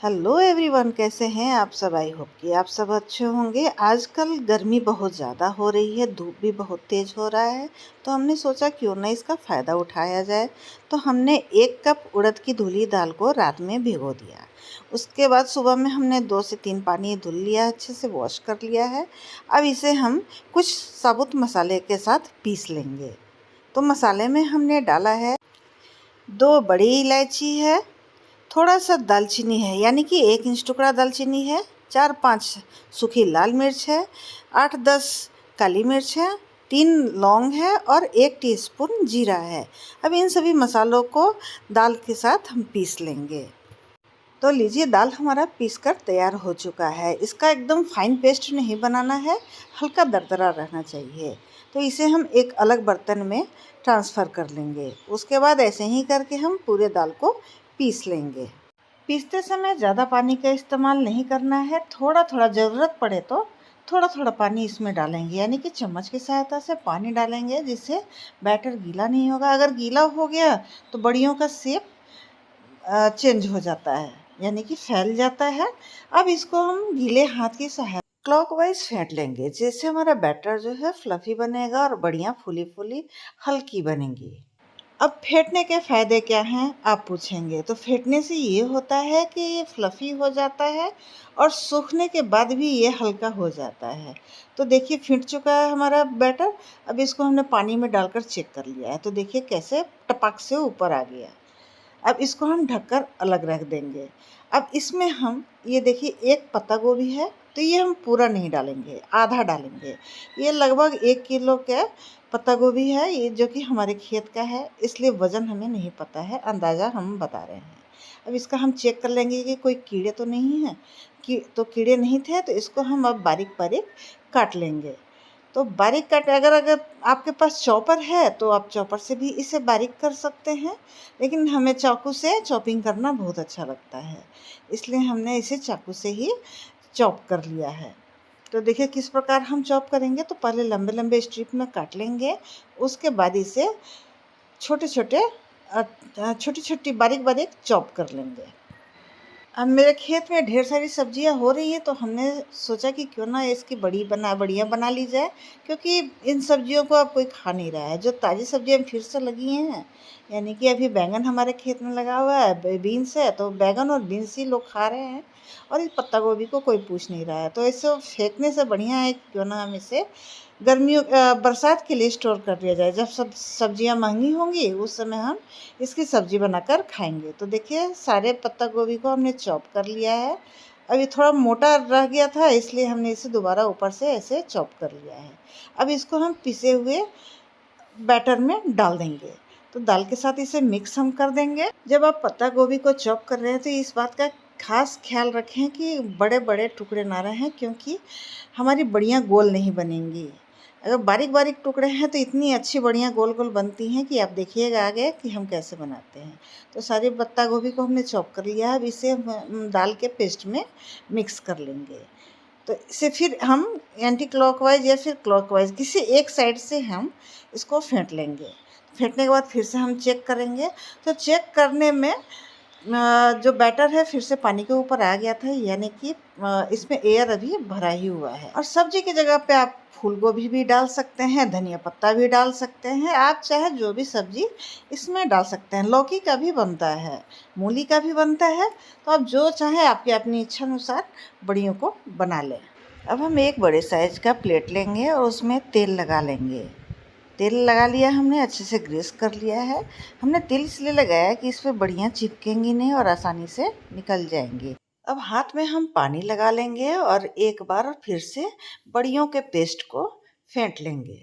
Hello everyone, कैसे हैं आप सब। आई होप कि आप सब अच्छे होंगे। आजकल गर्मी बहुत ज़्यादा हो रही है, धूप भी बहुत तेज़ हो रहा है, तो हमने सोचा क्यों ना इसका फ़ायदा उठाया जाए। तो हमने 1 कप उड़द की धुली दाल को रात में भिगो दिया। उसके बाद सुबह में हमने 2 से 3 पानी धुल लिया, अच्छे से वॉश कर लिया है। अब इसे हम कुछ साबुत मसाले के साथ पीस लेंगे। तो मसाले में हमने डाला है 2 बड़ी इलायची है, थोड़ा सा दालचीनी है, यानी कि 1 इंच टुकड़ा दालचीनी है, 4-5 सूखी लाल मिर्च है, 8-10 काली मिर्च है, 3 लौंग है और 1 टीस्पून जीरा है। अब इन सभी मसालों को दाल के साथ हम पीस लेंगे। तो लीजिए, दाल हमारा पीसकर तैयार हो चुका है। इसका एकदम फाइन पेस्ट नहीं बनाना है, हल्का दरदरा रहना चाहिए। तो इसे हम एक अलग बर्तन में ट्रांसफ़र कर लेंगे। उसके बाद ऐसे ही करके हम पूरे दाल को पीस लेंगे। पीसते समय ज़्यादा पानी का इस्तेमाल नहीं करना है, थोड़ा थोड़ा ज़रूरत पड़े तो थोड़ा थोड़ा पानी इसमें डालेंगे, यानी कि चम्मच की सहायता से पानी डालेंगे, जिससे बैटर गीला नहीं होगा। अगर गीला हो गया तो बड़ियों का शेप चेंज हो जाता है, यानी कि फैल जाता है। अब इसको हम गीले हाथ की सहायता क्लॉकवाइज फेंट लेंगे, जिससे हमारा बैटर जो है फ्लफी बनेगा और बढ़िया फूली फूली हल्की बनेगी। अब फेंटने के फ़ायदे क्या हैं आप पूछेंगे। तो फेंटने से ये होता है कि ये फ्लफ़ी हो जाता है और सूखने के बाद भी ये हल्का हो जाता है। तो देखिए, फिट चुका है हमारा बैटर। अब इसको हमने पानी में डालकर चेक कर लिया है, तो देखिए कैसे टपक से ऊपर आ गया। अब इसको हम ढककर अलग रख देंगे। अब इसमें हम ये देखिए, 1 पत्ता गोभी है, तो ये हम पूरा नहीं डालेंगे, आधा डालेंगे। ये लगभग 1 किलो का पत्ता गोभी है, ये जो कि हमारे खेत का है, इसलिए वज़न हमें नहीं पता है, अंदाज़ा हम बता रहे हैं। अब इसका हम चेक कर लेंगे कि कोई कीड़े तो नहीं हैं। कि तो कीड़े नहीं थे, तो इसको हम अब बारीक-बारीक काट लेंगे। तो बारीक काट, अगर अगर आपके पास चॉपर है तो आप चॉपर से भी इसे बारीक कर सकते हैं, लेकिन हमें चाकू से चॉपिंग करना बहुत अच्छा लगता है, इसलिए हमने इसे चाकू से ही चॉप कर लिया है। तो देखिए किस प्रकार हम चॉप करेंगे। तो पहले लंबे लंबे स्ट्रिप में काट लेंगे, उसके बाद इसे छोटे छोटे छोटी छोटी बारीक बारीक चॉप कर लेंगे। अब मेरे खेत में ढेर सारी सब्जियां हो रही हैं, तो हमने सोचा कि क्यों ना इसकी बढ़िया बना ली जाए, क्योंकि इन सब्जियों को अब कोई खा नहीं रहा है। जो ताज़ी सब्जियां फिर से लगी हैं, यानी कि अभी बैंगन हमारे खेत में लगा हुआ है, बीन्स है, तो बैंगन और बीन्स ही लोग खा रहे हैं, और इस पत्ता गोभी को कोई पूछ नहीं रहा है। तो इसे फेंकने से बढ़िया है क्यों ना हम इसे बरसात के लिए स्टोर कर लिया जाए। जब सब सब्जियां महंगी होंगी, उस समय हम इसकी सब्जी बनाकर खाएंगे। तो देखिए, सारे पत्ता गोभी को हमने चॉप कर लिया है। अब ये थोड़ा मोटा रह गया था, इसलिए हमने इसे दोबारा ऊपर से ऐसे चॉप कर लिया है। अब इसको हम पिसे हुए बैटर में डाल देंगे। तो दाल के साथ इसे मिक्स हम कर देंगे। जब आप पत्ता गोभी को चॉप कर रहे हैं, तो इस बात का खास ख्याल रखें कि बड़े बड़े टुकड़े ना रहें, क्योंकि हमारी बड़ियाँ गोल नहीं बनेंगी। अगर बारीक बारीक टुकड़े हैं तो इतनी अच्छी बड़ियाँ गोल गोल बनती हैं कि आप देखिएगा आगे कि हम कैसे बनाते हैं। तो सारी पत्ता गोभी को हमने चॉप कर लिया है। अब इसे हम दाल के पेस्ट में मिक्स कर लेंगे। तो इसे फिर हम एंटी क्लॉकवाइज या फिर क्लॉकवाइज किसी एक साइड से हम इसको फेंट लेंगे। फेंटने के बाद फिर से हम चेक करेंगे। तो चेक करने में जो बैटर है फिर से पानी के ऊपर आ गया था, यानी कि इसमें एयर अभी भरा ही हुआ है। और सब्जी की जगह पे आप फूल गोभी भी डाल सकते हैं, धनिया पत्ता भी डाल सकते हैं, आप चाहे जो भी सब्जी इसमें डाल सकते हैं। लौकी का भी बनता है, मूली का भी बनता है, तो आप जो चाहें आपकी अपनी इच्छा अनुसार बड़ियों को बना लें। अब हम एक बड़े साइज का प्लेट लेंगे और उसमें तेल लगा लेंगे। तेल लगा लिया हमने, अच्छे से ग्रीस कर लिया है। हमने तेल इसलिए लगाया कि इस पर बढ़िया चिपकेंगी नहीं और आसानी से निकल जाएंगी। अब हाथ में हम पानी लगा लेंगे और एक बार फिर से बड़ियों के पेस्ट को फेंट लेंगे।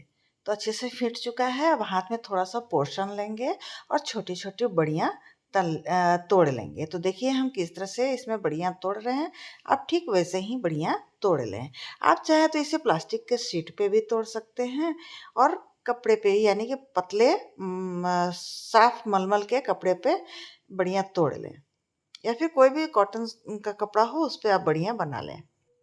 तो अच्छे से फेंट चुका है। अब हाथ में थोड़ा सा पोर्शन लेंगे और छोटी छोटी बड़ियाँ तोड़ लेंगे। तो देखिए हम किस तरह से इसमें बड़ियाँ तोड़ रहे हैं, आप ठीक वैसे ही बड़ियाँ तोड़ लें। आप चाहे तो इसे प्लास्टिक के शीट पे भी तोड़ सकते हैं, और कपड़े पे, यानी कि पतले साफ मलमल के कपड़े पे बढ़िया तोड़ लें, या फिर कोई भी कॉटन का कपड़ा हो उस पर आप बढ़िया बना लें।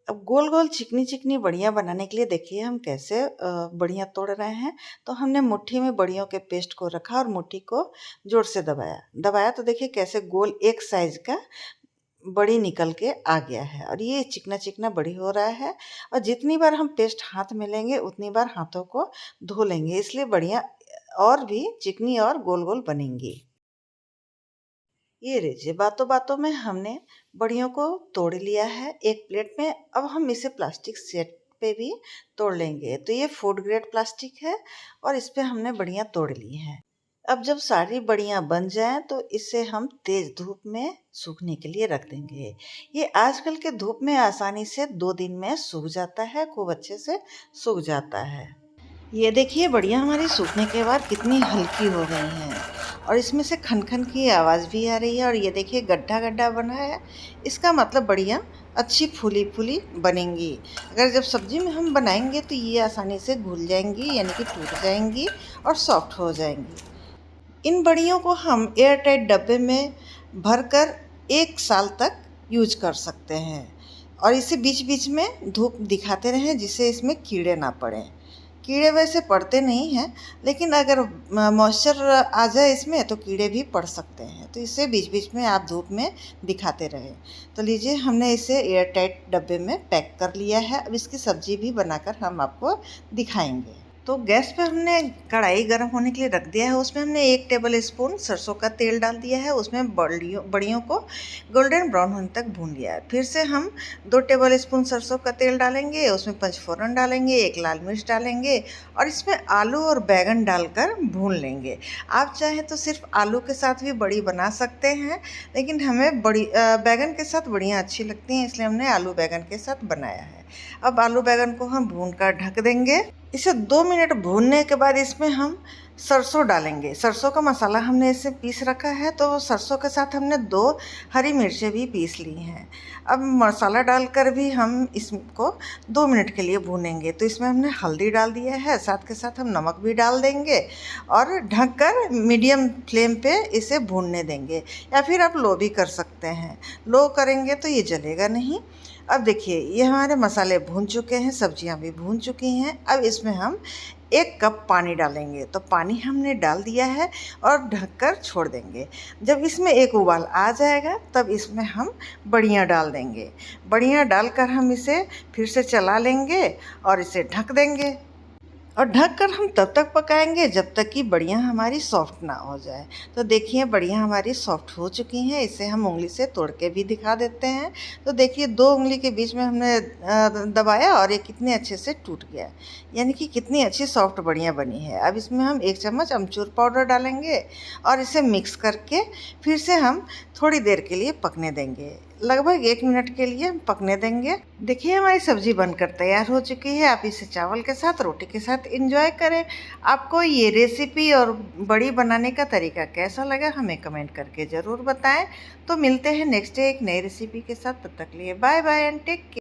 अब गोल गोल चिकनी चिकनी बड़ियाँ बनाने के लिए देखिए हम कैसे बड़ियाँ तोड़ रहे हैं। तो हमने मुट्ठी में बड़ियों के पेस्ट को रखा और मुट्ठी को जोर से दबाया। तो देखिए कैसे गोल एक साइज का बड़ी निकल के आ गया है और ये चिकना चिकना बड़ी हो रहा है। और जितनी बार हम पेस्ट हाथ में लेंगे उतनी बार हाथों को धो लेंगे, इसलिए बढ़िया और भी चिकनी और गोल गोल बनेंगी। ये लीजिए, बातों बातों में हमने बड़ियों को तोड़ लिया है एक प्लेट में। अब हम इसे प्लास्टिक सेट पे भी तोड़ लेंगे। तो ये फूड ग्रेड प्लास्टिक है और इस पे हमने बड़ियाँ तोड़ ली हैं। अब जब सारी बड़ियाँ बन जाएं तो इसे हम तेज धूप में सूखने के लिए रख देंगे। ये आजकल के धूप में आसानी से 2 दिन में सूख जाता है, खूब अच्छे से सूख जाता है। ये देखिए, बढ़िया हमारी सूखने के बाद कितनी हल्की हो गई हैं और इसमें से खन खन की आवाज़ भी आ रही है। और ये देखिए, गड्ढा गड्ढा बना है, इसका मतलब बढ़िया अच्छी फूली फूली बनेंगी। अगर जब सब्जी में हम बनाएंगे तो ये आसानी से घुल जाएंगी, यानी कि टूट जाएंगी और सॉफ्ट हो जाएंगी। इन बड़ियों को हम एयर टाइट डब्बे में भरकर 1 साल तक यूज कर सकते हैं। और इसे बीच बीच में धूप दिखाते रहें जिससे इसमें कीड़े ना पड़ें। कीड़े वैसे पड़ते नहीं हैं, लेकिन अगर मॉइस्चर आ जाए इसमें तो कीड़े भी पड़ सकते हैं। तो इसे बीच बीच में आप धूप में दिखाते रहें। तो लीजिए, हमने इसे एयर टाइट डब्बे में पैक कर लिया है। अब इसकी सब्जी भी बनाकर हम आपको दिखाएंगे। तो गैस पे हमने कढ़ाई गर्म होने के लिए रख दिया है। उसमें हमने 1 टेबल स्पून सरसों का तेल डाल दिया है। उसमें बड़ियों को गोल्डन ब्राउन होने तक भून लिया है। फिर से हम 2 टेबल स्पून सरसों का तेल डालेंगे, उसमें पंचफोरन डालेंगे, 1 लाल मिर्च डालेंगे और इसमें आलू और बैंगन डालकर भून लेंगे। आप चाहें तो सिर्फ आलू के साथ भी बड़ी बना सकते हैं, लेकिन हमें बैंगन के साथ बड़ियाँ अच्छी लगती हैं, इसलिए हमने आलू बैंगन के साथ बनाया है। अब आलू बैंगन को हम भून कर ढक देंगे। इसे 2 मिनट भूनने के बाद इसमें हम सरसों डालेंगे। सरसों का मसाला हमने इसे पीस रखा है, तो सरसों के साथ हमने 2 हरी मिर्चें भी पीस ली हैं। अब मसाला डालकर भी हम इसको 2 मिनट के लिए भूनेंगे। तो इसमें हमने हल्दी डाल दिया है, साथ के साथ हम नमक भी डाल देंगे और ढककर मीडियम फ्लेम पे इसे भूनने देंगे, या फिर आप लो भी कर सकते हैं। लो करेंगे तो ये जलेगा नहीं। अब देखिए, ये हमारे मसाले भून चुके हैं, सब्जियां भी भून चुकी हैं। अब इसमें हम 1 कप पानी डालेंगे। तो पानी हमने डाल दिया है और ढककर छोड़ देंगे। जब इसमें एक उबाल आ जाएगा तब इसमें हम बड़ियाँ डाल देंगे। बड़ियाँ डालकर हम इसे फिर से चला लेंगे और इसे ढक देंगे। और ढककर हम तब तक पकाएंगे जब तक कि बड़ियाँ हमारी सॉफ्ट ना हो जाए। तो देखिए, बड़ियाँ हमारी सॉफ्ट हो चुकी हैं। इसे हम उंगली से तोड़ के भी दिखा देते हैं। तो देखिए, 2 उंगली के बीच में हमने दबाया और ये कितने अच्छे से टूट गया, यानी कि कितनी अच्छी सॉफ्ट बड़ियाँ बनी है। अब इसमें हम 1 चम्मच अमचूर पाउडर डालेंगे और इसे मिक्स करके फिर से हम थोड़ी देर के लिए पकने देंगे। लगभग 1 मिनट के लिए पकने देंगे। देखिए, हमारी सब्जी बनकर तैयार हो चुकी है। आप इसे चावल के साथ, रोटी के साथ एंजॉय करें। आपको ये रेसिपी और बड़ी बनाने का तरीका कैसा लगा हमें कमेंट करके ज़रूर बताएं। तो मिलते हैं नेक्स्ट डे एक नई रेसिपी के साथ। तब तक लिए bye bye and take care.